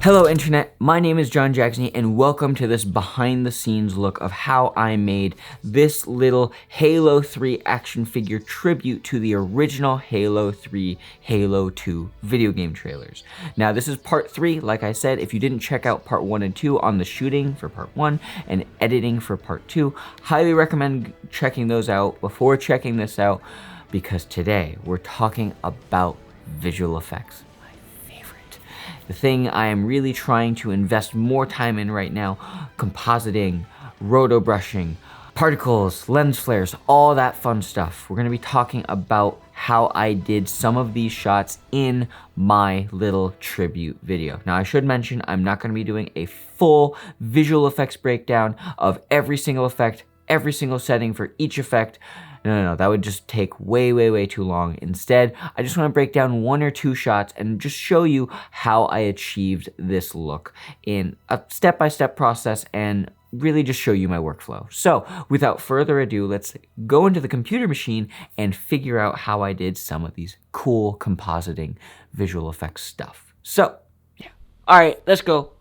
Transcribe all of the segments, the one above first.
Hello Internet, my name is John Jags and welcome to this behind the scenes look of how I made this little Halo 3 action figure tribute to the original Halo 3, Halo 2 video game trailers. Now this is part 3, like I said. If you didn't check out part 1 and 2 on the shooting for part 1 and editing for part 2, highly recommend checking those out before checking this out, because today we're talking about visual effects. The thing I am really trying to invest more time in right now: compositing, rotobrushing, particles, lens flares, all that fun stuff. We're gonna be talking about how I did some of these shots in my little tribute video. Now I should mention, I'm not gonna be doing a full visual effects breakdown of every single effect, every single setting for each effect. No, that would just take way too long. Instead, I just want to break down 1 or 2 shots and just show you how I achieved this look in a step-by-step process and really just show you my workflow. So without further ado, let's go into the computer machine and figure out how I did some of these cool compositing visual effects stuff. So yeah, all right, let's go.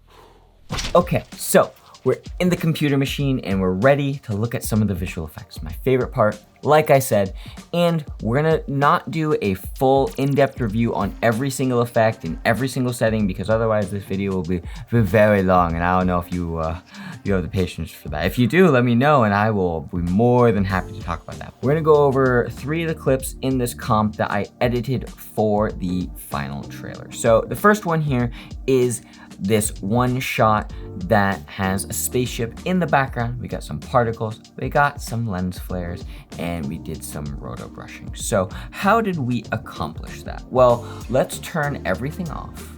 Okay, so we're in the computer machine and we're ready to look at some of the visual effects. My favorite part, like I said, and we're gonna not do a full in-depth review on every single effect in every single setting, because otherwise this video will be very long and I don't know if you have the patience for that. If you do, let me know and I will be more than happy to talk about that. We're gonna go over 3 of the clips in this comp that I edited for the final trailer. So the first one here is this one shot that has a spaceship in the background. We got some particles, we got some lens flares, and we did some roto brushing. So how did we accomplish that? Well, let's turn everything off.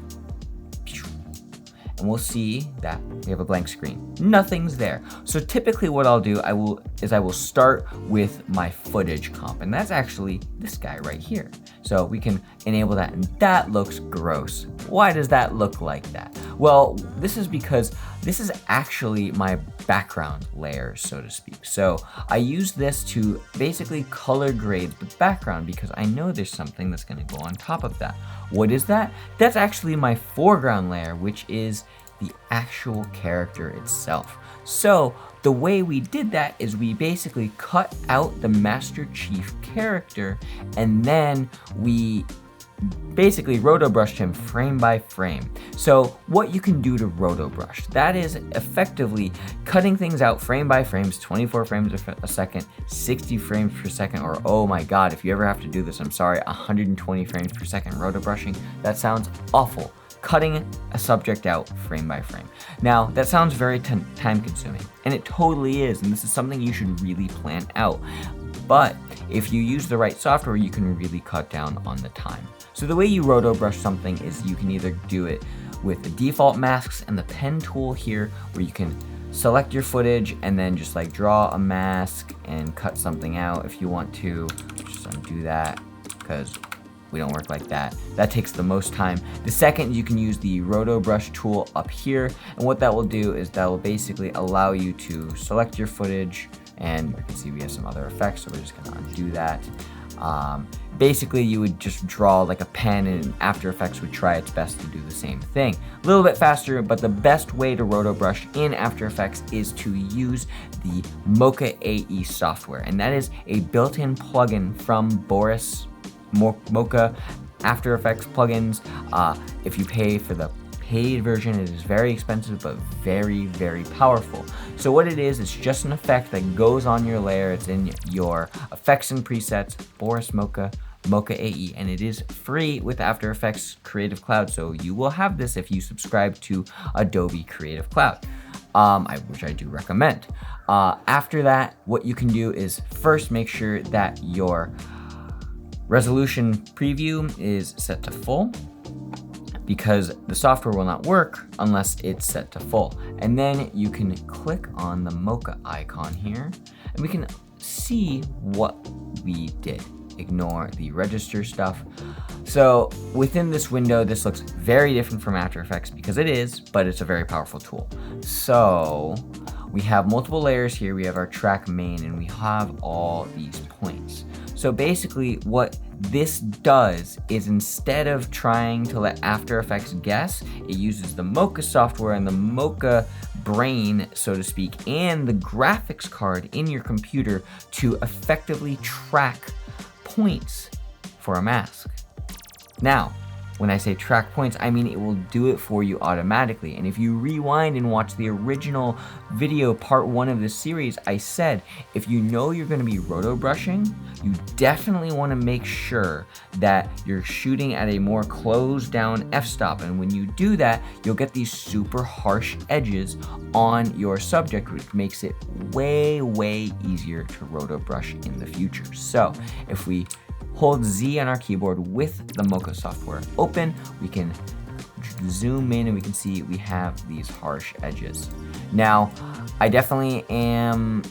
And we'll see that we have a blank screen. Nothing's there. So typically what I'll do, I will start with my footage comp, and that's actually this guy right here. So we can enable that, and that looks gross. Why does that look like that? Well, this is because this is actually my background layer, so to speak. So I use this to basically color grade the background because I know there's something that's gonna go on top of that. What is that? That's actually my foreground layer, which is the actual character itself. So the way we did that is we basically cut out the Master Chief character and then we basically roto-brushed him frame by frame. So what you can do to roto-brush, that is effectively cutting things out frame by frame, 24 frames a second, 60 frames per second, or oh my god, if you ever have to do this, I'm sorry, 120 frames per second roto-brushing. That sounds awful. Cutting a subject out frame by frame. Now, that sounds very time consuming, and it totally is, and this is something you should really plan out. But if you use the right software, you can really cut down on the time. So the way you roto brush something is you can either do it with the default masks and the pen tool here, where you can select your footage and then just like draw a mask and cut something out. If you want to, just undo that because we don't work like that. That takes the most time. The second, you can use the roto brush tool up here, and what that will do is that will basically allow you to select your footage, and you can see we have some other effects, so we're just gonna undo that. Basically, you would just draw like a pen, and After Effects would try its best to do the same thing. A little bit faster, but the best way to roto brush in After Effects is to use the Mocha AE software, and that is a built-in plugin from Mocha After Effects plugins. If you pay for the paid version, it is very expensive but very powerful. So what it is, it's just an effect that goes on your layer. It's in your effects and presets, Boris Mocha AE, and it is free with After Effects Creative Cloud. So you will have this if you subscribe to Adobe Creative Cloud, which I do recommend. After that, what you can do is first make sure that your resolution preview is set to full, because the software will not work unless it's set to full. And then you can click on the Mocha icon here and we can see what we did. Ignore the register stuff. So within this window, this looks very different from After Effects because it is, but it's a very powerful tool. So we have multiple layers here. We have our track main and we have all these points. So basically what this does is, instead of trying to let After Effects guess, it uses the Mocha software and the Mocha brain, so to speak, and the graphics card in your computer to effectively track points for a mask. Now, when I say track points, I mean it will do it for you automatically. And if you rewind and watch the original video, part 1 of this series, I said, if you know you're gonna be rotobrushing, you definitely wanna make sure that you're shooting at a more closed down f-stop. And when you do that, you'll get these super harsh edges on your subject, which makes it way, way easier to rotobrush in the future. So if we hold Z on our keyboard with the Mocha software open, we can zoom in and we can see we have these harsh edges. Now, I definitely am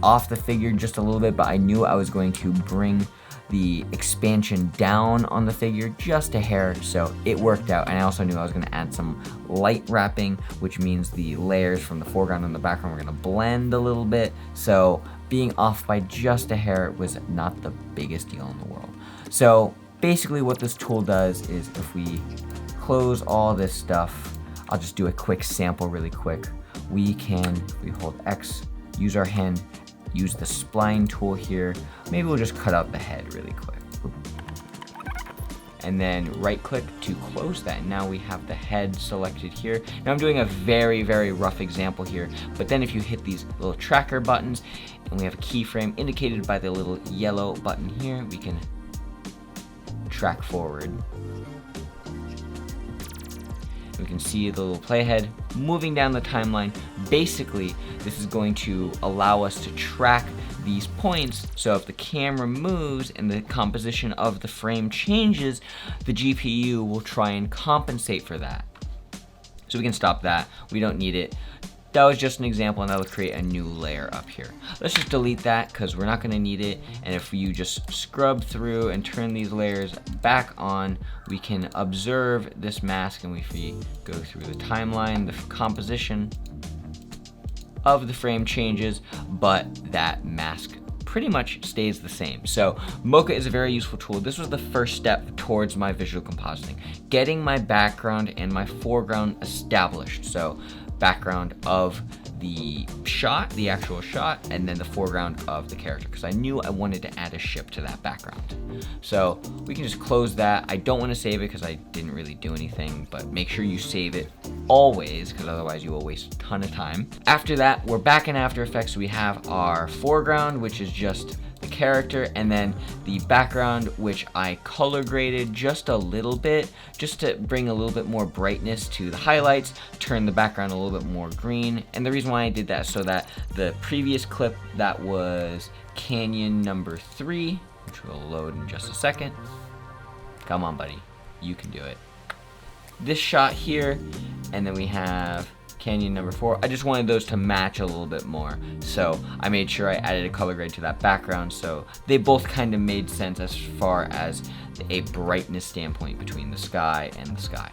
off the figure just a little bit, but I knew I was going to bring the expansion down on the figure just a hair, so it worked out. And I also knew I was going to add some light wrapping, which means the layers from the foreground and the background were going to blend a little bit. So being off by just a hair was not the biggest deal in the world. So basically what this tool does is, if we close all this stuff, I'll just do a quick sample really quick. We can, if we hold X, use our hand, use the spline tool here. Maybe we'll just cut out the head really quick. And then right click to close that. Now we have the head selected here. Now I'm doing a very, very rough example here, but then if you hit these little tracker buttons, and we have a keyframe indicated by the little yellow button here, we can track forward. We can see the little playhead moving down the timeline. Basically, this is going to allow us to track these points, so if the camera moves and the composition of the frame changes, the GPU will try and compensate for that. So we can stop that. We don't need it. That was just an example, and that'll create a new layer up here. Let's just delete that because we're not going to need it. And if you just scrub through and turn these layers back on, we can observe this mask. And if we go through the timeline, the composition of the frame changes, but that mask pretty much stays the same. So Mocha is a very useful tool. This was the first step towards my visual compositing, getting my background and my foreground established. So background of the shot, the actual shot, and then the foreground of the character, because I knew I wanted to add a ship to that background. So we can just close that. I don't want to save it because I didn't really do anything, but make sure you save it always, because otherwise you will waste a ton of time. After that, we're back in After Effects. We have our foreground, which is just the character, and then the background, which I color graded just a little bit, just to bring a little bit more brightness to the highlights, turn the background a little bit more green. And the reason why I did that, so that the previous clip that was Canyon number 3, which will load in just a second. Come on, buddy, you can do it. This shot here, and then we have Canyon number 4. I just wanted those to match a little bit more, so I made sure I added a color grade to that background, so they both kind of made sense as far as a brightness standpoint between the sky and the sky.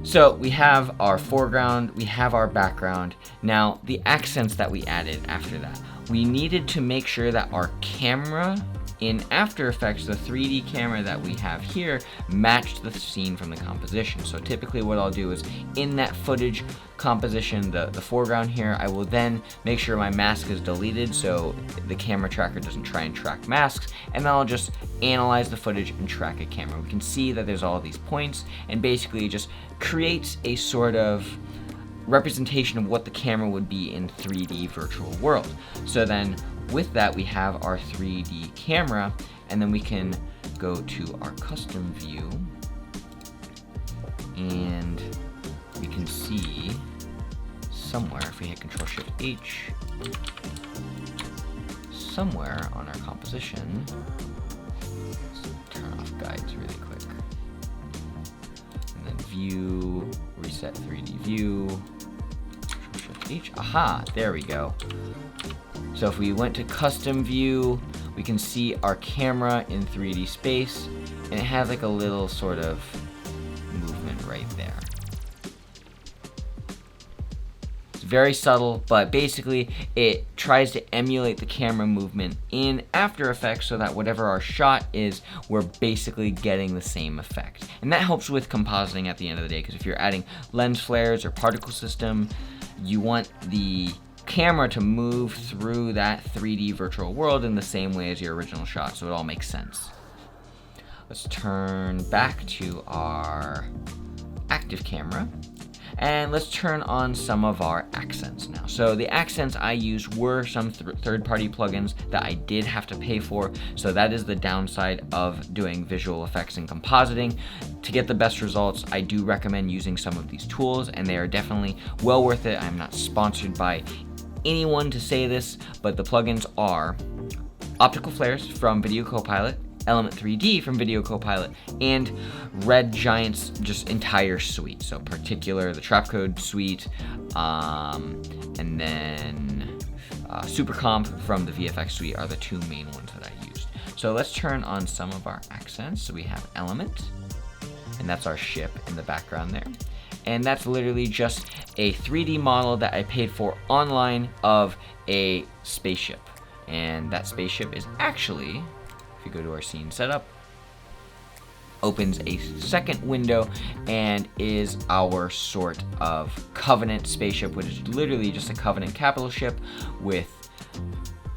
So we have our foreground, we have our background. Now the accents that we added after that, we needed to make sure that our camera in After Effects, the 3D camera that we have here, matched the scene from the composition. So typically what I'll do is, in that footage composition, the foreground here, I will then make sure my mask is deleted so the camera tracker doesn't try and track masks, and then I'll just analyze the footage and track a camera. We can see that there's all these points, and basically it just creates a sort of representation of what the camera would be in 3D virtual world. So then with that, we have our 3D camera, and then we can go to our custom view, and we can see somewhere, if we hit Control-Shift-H, somewhere on our composition, let's turn off guides really quick, and then view, reset 3D view, Control-Shift-H, aha, there we go. So if we went to custom view, we can see our camera in 3D space, and it has like a little sort of movement right there. It's Very subtle, but basically it tries to emulate the camera movement in After Effects so that whatever our shot is, we're basically getting the same effect. And that helps with compositing at the end of the day, because if you're adding lens flares or particle system, you want the camera to move through that 3D virtual world in the same way as your original shot, so it all makes sense. Let's turn back to our active camera. And let's turn on some of our accents now. So the accents I used were some third-party plugins that I did have to pay for. So that is the downside of doing visual effects and compositing. To get the best results, I do recommend using some of these tools, and they are definitely well worth it. I'm not sponsored by anyone to say this, but the plugins are Optical Flares from Video Copilot, Element 3D from Video Copilot, and Red Giant's just entire suite. So Particular, the Trapcode suite, and then Supercomp from the VFX Suite are the two main ones that I used. So let's turn on some of our accents. So we have Element, and that's our ship in the background there. And that's literally just a 3D model that I paid for online of a spaceship. And that spaceship is actually, if you go to our scene setup, opens a second window and is our sort of Covenant spaceship, which is literally just a Covenant capital ship with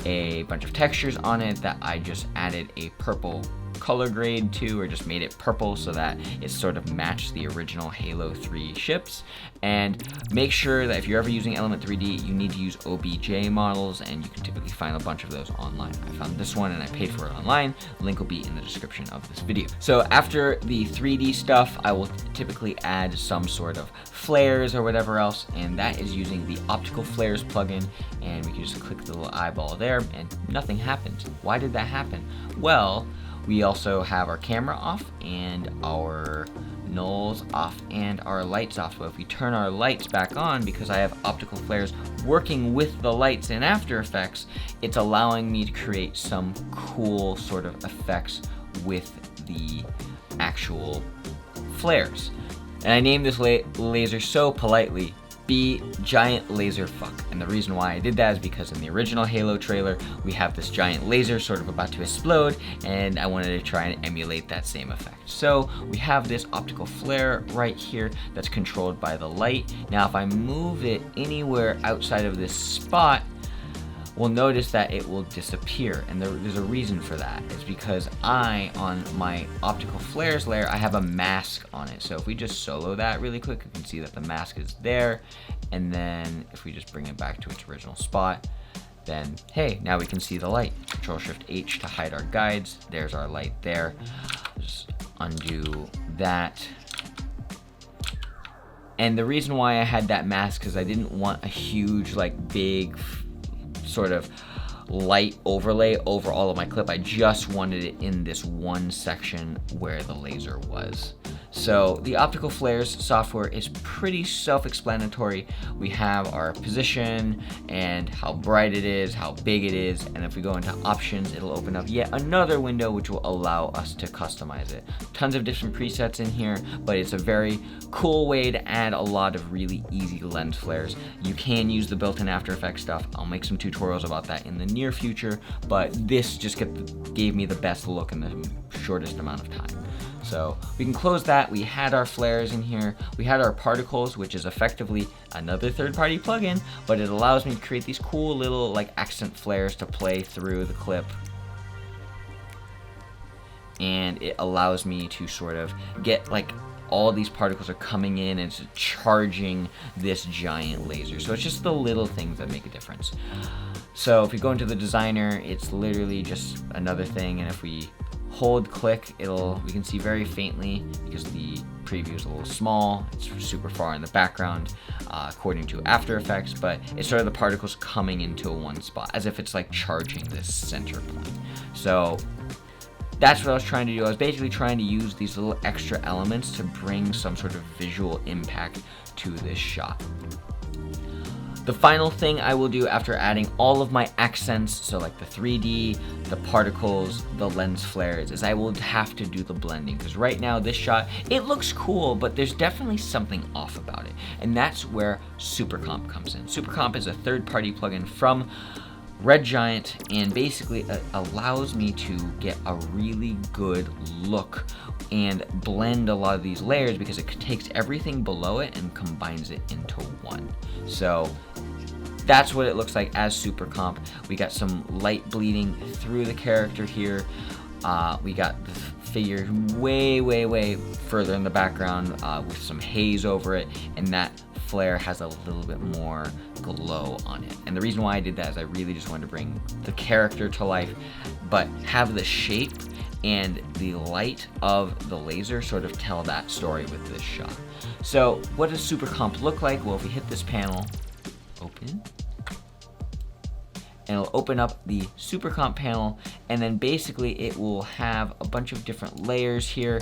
a bunch of textures on it that I just added a purple color grade to, or just made it purple so that it sort of matched the original Halo 3 ships. And make sure that if you're ever using Element 3D, you need to use OBJ models, and you can typically find a bunch of those online. I found this one and I paid for it online. Link will be in the description of this video. So after the 3D stuff, I will typically add some sort of flares or whatever else, and that is using the Optical Flares plugin, and we can just click the little eyeball there and nothing happens. Why did that happen? Well, we also have our camera off and our nulls off and our lights off. So if we turn our lights back on, because I have Optical Flares working with the lights in After Effects, it's allowing me to create some cool sort of effects with the actual flares. And I named this laser so politely, Be Giant Laser Fuck. And the reason why I did that is because in the original Halo trailer, we have this giant laser sort of about to explode, and I wanted to try and emulate that same effect. So we have this optical flare right here that's controlled by the light. Now if I move it anywhere outside of this spot, we'll notice that it will disappear, and there's a reason for that. It's because on my optical flares layer, I have a mask on it. So if we just solo that really quick, you can see that the mask is there, and then if we just bring it back to its original spot, then hey, now we can see the light. Control-Shift-H to hide our guides. There's our light there. Just undo that. And the reason why I had that mask is I didn't want a huge, like, big sort of light overlay over all of my clip. I just wanted it in this one section where the laser was. So the Optical Flares software is pretty self-explanatory. We have our position and how bright it is, how big it is, and if we go into options, it'll open up yet another window which will allow us to customize it. Tons of different presets in here, but it's a very cool way to add a lot of really easy lens flares. You can use the built-in After Effects stuff. I'll make some tutorials about that in the near future, but this just gave me the best look in the shortest amount of time. So we can close that. We had our flares in here. We had our particles, which is effectively another third-party plugin, but it allows me to create these cool little like accent flares to play through the clip. And it allows me to sort of get like all these particles are coming in and it's charging this giant laser. So it's just the little things that make a difference. So if we go into the designer, it's literally just another thing, and if we hold click, we can see very faintly because the preview is a little small. It's super far in the background according to After Effects, but it's sort of the particles coming into one spot as if it's like charging this center point. So that's what I was trying to do. I was basically trying to use these little extra elements to bring some sort of visual impact to this shot. The final thing I will do after adding all of my accents, so like the 3D, the particles, the lens flares, is I will have to do the blending, because right now this shot, it looks cool, but there's definitely something off about it, and that's where Supercomp comes in. Supercomp is a third-party plugin from Red Giant, and basically it allows me to get a really good look and blend a lot of these layers, because it takes everything below it and combines it into one. So that's what it looks like as Supercomp. We got some light bleeding through the character here. We got the figure way further in the background with some haze over it, and that flare has a little bit more glow on it. And the reason why I did that is I really just wanted to bring the character to life, but have the shape and the light of the laser sort of tell that story with this shot. So what does Supercomp look like? Well, if we hit this panel, open, and it'll open up the Supercomp panel, and then basically it will have a bunch of different layers here,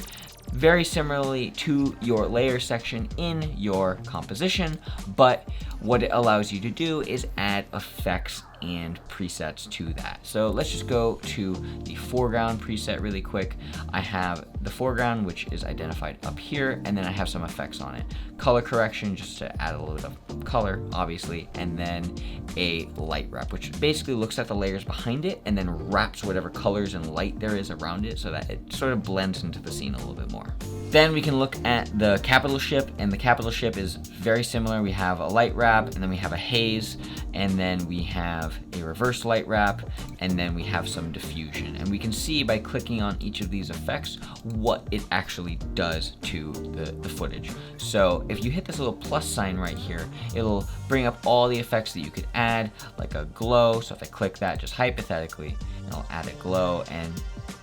very similarly to your layer section in your composition, but what it allows you to do is add effects and presets to that. So let's just go to the foreground preset really quick. I have the foreground, which is identified up here, and then I have some effects on it. Color correction, just to add a little bit of color, obviously, and then a light wrap, which basically looks at the layers behind it and then wraps whatever colors and light there is around it so that it sort of blends into the scene a little bit more. Then we can look at the capital ship, and the capital ship is very similar. We have a light wrap, and then we have a haze, and then we have a reverse light wrap, and then we have some diffusion. And we can see by clicking on each of these effects what it actually does to the footage. So if you hit this little plus sign right here, it'll bring up all the effects that you could add, like a glow. So if I click that, just hypothetically, I'll add a glow, and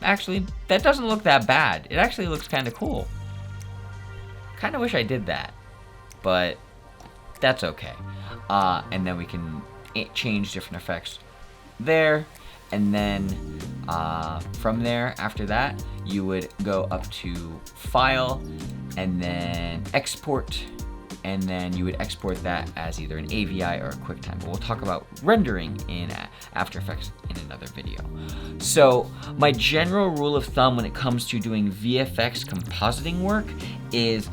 actually that doesn't look that bad. It actually looks kind of cool. Kind of wish I did that, but that's okay. And then we can change different effects there, and then from there, after that, you would go up to File, and then Export, and then you would export that as either an AVI or a QuickTime. But we'll talk about rendering in After Effects in another video. So my general rule of thumb when it comes to doing VFX compositing work is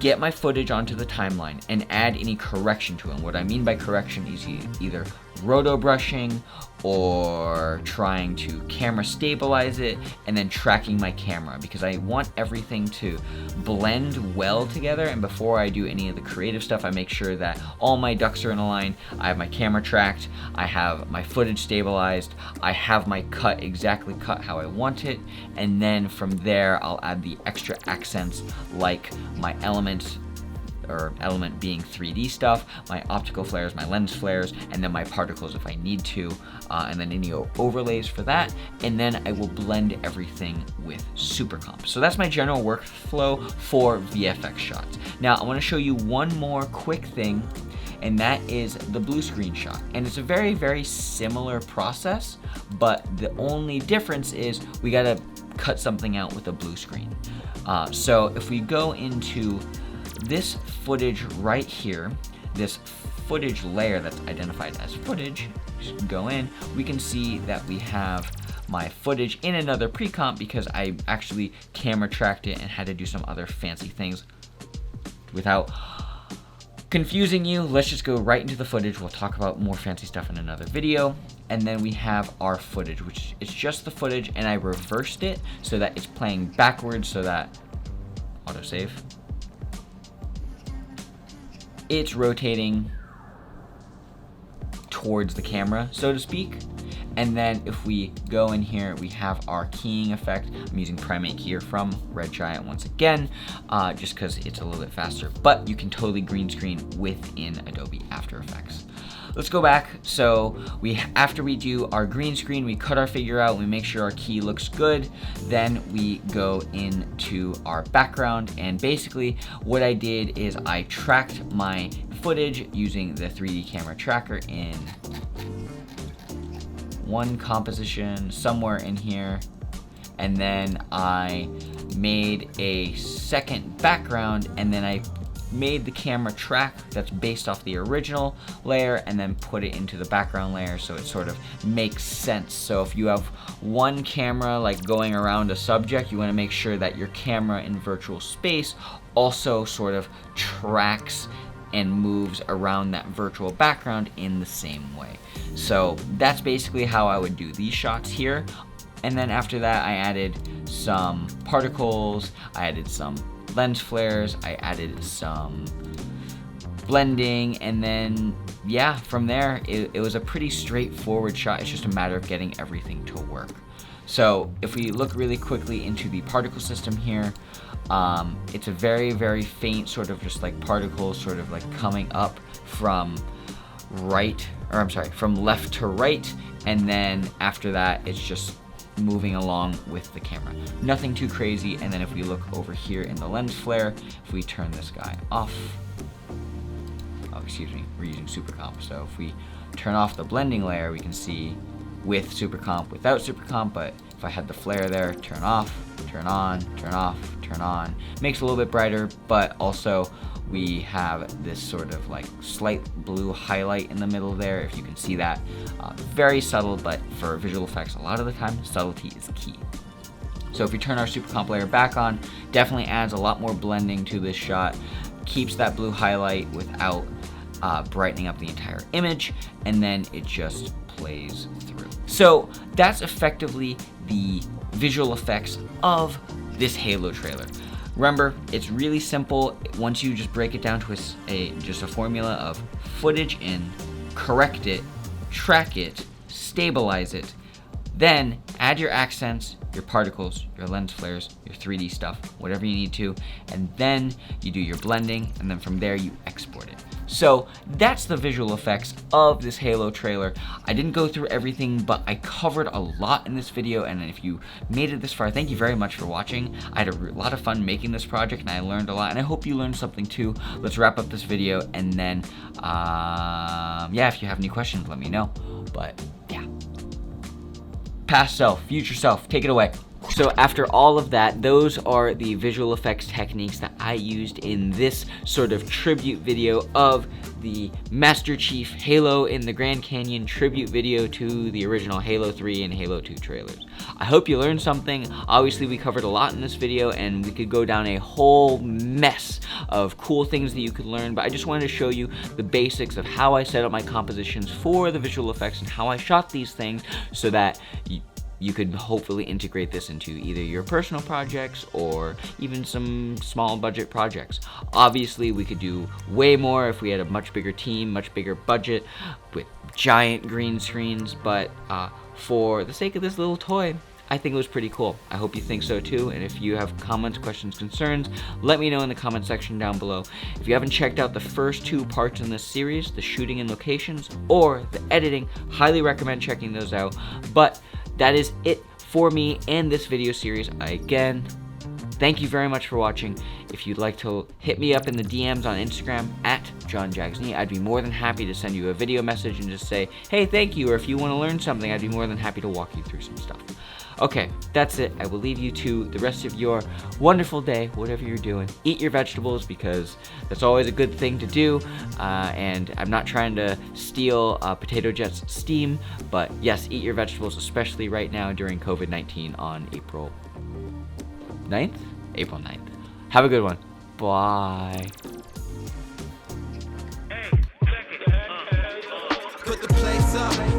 get my footage onto the timeline and add any correction to it. And what I mean by correction is either rotobrushing or trying to camera stabilize it and then tracking my camera, because I want everything to blend well together. And before I do any of the creative stuff, I make sure that all my ducks are in a line. I have my camera tracked, I have my footage stabilized, I have my cut exactly cut how I want it, and then from there I'll add the extra accents like my elements, or element being 3D stuff, my optical flares, my lens flares, and then my particles if I need to, and then any overlays for that, and then I will blend everything with Supercomp. So that's my general workflow for VFX shots. Now I want to show you one more quick thing, and that is the blue screen shot. And it's a very similar process, but the only difference is we gotta cut something out with a blue screen. So if we go into this footage right here, this footage layer that's identified as footage, just go in, we can see that we have my footage in another pre-comp because I actually camera tracked it and had to do some other fancy things. Without confusing you, let's just go right into the footage. We'll talk about more fancy stuff in another video. And then we have our footage, which is just the footage, and I reversed it so that it's playing backwards, so that autosave, it's rotating towards the camera, so to speak. And then if we go in here, we have our keying effect. I'm using Primate here from Red Giant once again, just because it's a little bit faster, but you can totally green screen within Adobe After Effects. Let's go back. So after we do our green screen, we cut our figure out, we make sure our key looks good, then we go into our background, and basically what I did is I tracked my footage using the 3D camera tracker in one composition somewhere in here, and then I made a second background, and then I made the camera track that's based off the original layer and then put it into the background layer so it sort of makes sense. So if you have one camera like going around a subject, you want to make sure that your camera in virtual space also sort of tracks and moves around that virtual background in the same way. So that's basically how I would do these shots here. And then after that, I added some particles, I added some lens flares, I added some blending, and then yeah, from there it was a pretty straightforward shot. It's just a matter of getting everything to work. So if we look really quickly into the particle system here, it's a very faint sort of just like particles sort of like coming up from from left to right, and then after that it's just moving along with the camera. Nothing too crazy. And then if we look over here in the lens flare, if we turn this guy off, oh excuse me, we're using Supercomp, so if we turn off the blending layer, we can see with Supercomp, without Supercomp, but if I had the flare there, turn off, turn on, turn off, turn on, makes it a little bit brighter, but also we have this sort of like slight blue highlight in the middle there, if you can see that. Very subtle, but for visual effects, a lot of the time, subtlety is key. So if we turn our Supercomp layer back on, definitely adds a lot more blending to this shot, keeps that blue highlight without brightening up the entire image, and then it just plays through. So that's effectively the visual effects of this Halo trailer. Remember, it's really simple once you just break it down to just a formula of footage in, correct it, track it, stabilize it, then add your accents, your particles, your lens flares, your 3D stuff, whatever you need to, and then you do your blending, and then from there you export it. So that's the visual effects of this Halo trailer. I didn't go through everything, but I covered a lot in this video, and if you made it this far, thank you very much for watching. I had a lot of fun making this project, and I learned a lot, and I hope you learned something too. Let's wrap up this video, and then, yeah, if you have any questions, let me know. But yeah, past self, future self, take it away. So after all of that, those are the visual effects techniques that I used in this sort of tribute video of the Master Chief Halo in the Grand Canyon tribute video to the original Halo 3 and Halo 2 trailers. I hope you learned something. Obviously, we covered a lot in this video, and we could go down a whole mess of cool things that you could learn, but I just wanted to show you the basics of how I set up my compositions for the visual effects and how I shot these things so that you could hopefully integrate this into either your personal projects or even some small budget projects. Obviously, we could do way more if we had a much bigger team, much bigger budget with giant green screens, but for the sake of this little toy, I think it was pretty cool. I hope you think so too, and if you have comments, questions, concerns, let me know in the comment section down below. If you haven't checked out the first 2 parts in this series, the shooting and locations or the editing, highly recommend checking those out. But that is it for me and this video series. Again, thank you very much for watching. If you'd like to hit me up in the DMs on Instagram at JohnJagsNey, I'd be more than happy to send you a video message and just say, hey, thank you, or if you want to learn something, I'd be more than happy to walk you through some stuff. Okay, that's it. I will leave you to the rest of your wonderful day, whatever you're doing. Eat your vegetables, because that's always a good thing to do. And I'm not trying to steal Potato Jet's steam, but yes, eat your vegetables, especially right now during COVID-19 on April 9th? April 9th. Have a good one. Bye. Put the place up.